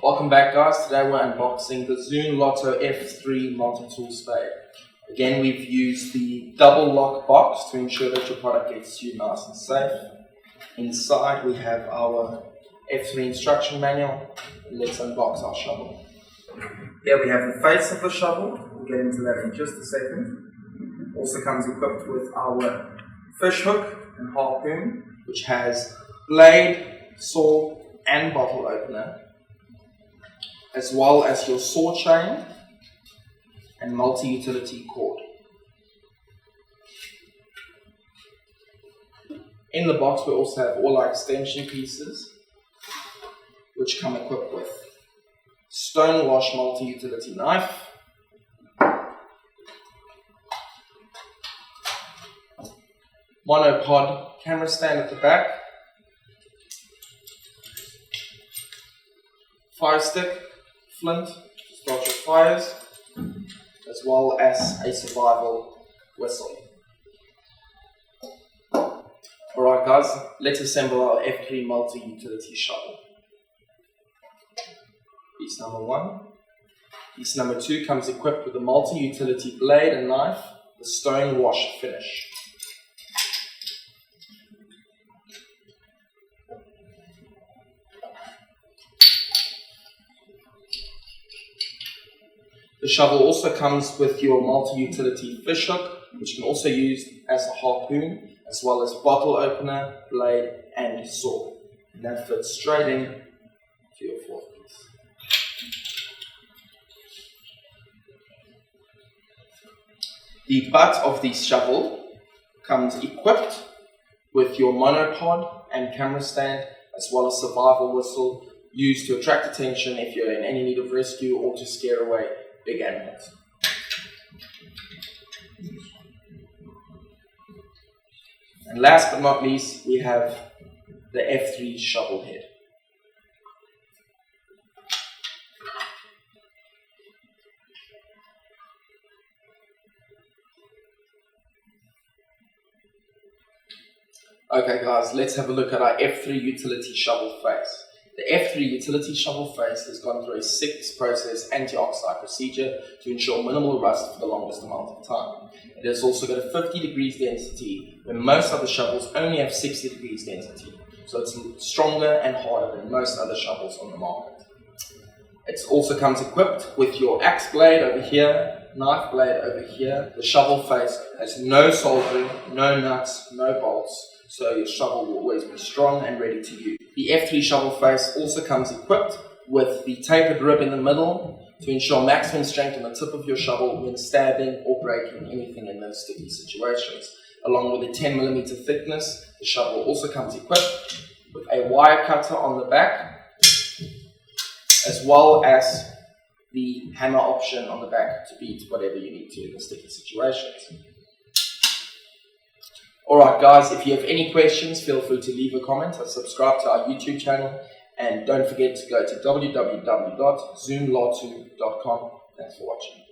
Welcome back, guys. Today we're unboxing the Zune Lotoo F-3 multi-tool spade. Again, we've used the double lock box to ensure that your product gets to you nice and safe. Inside we have our F-3 instruction manual. Let's unbox our shovel. Here we have the face of the shovel. We'll get into that in just a second. Also comes equipped with our fish hook and harpoon, which has blade, saw and bottle opener, as well as your saw chain and multi-utility cord. In the box we also have all our extension pieces, which come equipped with stone wash multi-utility knife, monopod camera stand at the back, fire stick, flint to start your fires, as well as a survival whistle. Alright guys, let's assemble our F3 multi-utility shovel. Piece number 1. Piece number 2 comes equipped with a multi-utility blade and knife, the stone wash finish. The shovel also comes with your multi-utility fish hook, which can also be used as a harpoon, as well as bottle opener, blade and saw. And that fits straight in to your fourth piece. The butt of the shovel comes equipped with your monopod and camera stand, as well as survival whistle, used to attract attention if you're in any need of rescue or to scare away big animals. And last but not least, we have the F3 shovel head. Okay guys, let's have a look at our F3 utility shovel face. The F3 utility shovel face has gone through a 6-process anti-oxide procedure to ensure minimal rust for the longest amount of time. It has also got a 50 degrees density, where most other shovels only have 60 degrees density. So it's stronger and harder than most other shovels on the market. It also comes equipped with your axe blade over here, knife blade over here. The shovel face has no soldering, no nuts, no bolts, so your shovel will always be strong and ready to use. The F3 shovel face also comes equipped with the tapered rib in the middle to ensure maximum strength on the tip of your shovel when stabbing or breaking anything in those sticky situations. Along with a 10mm thickness, the shovel also comes equipped with a wire cutter on the back, as well as the hammer option on the back to beat whatever you need to in the sticky situations. Alright guys, if you have any questions, feel free to leave a comment or subscribe to our YouTube channel, and don't forget to go to www.zunelotoo.com. Thanks for watching.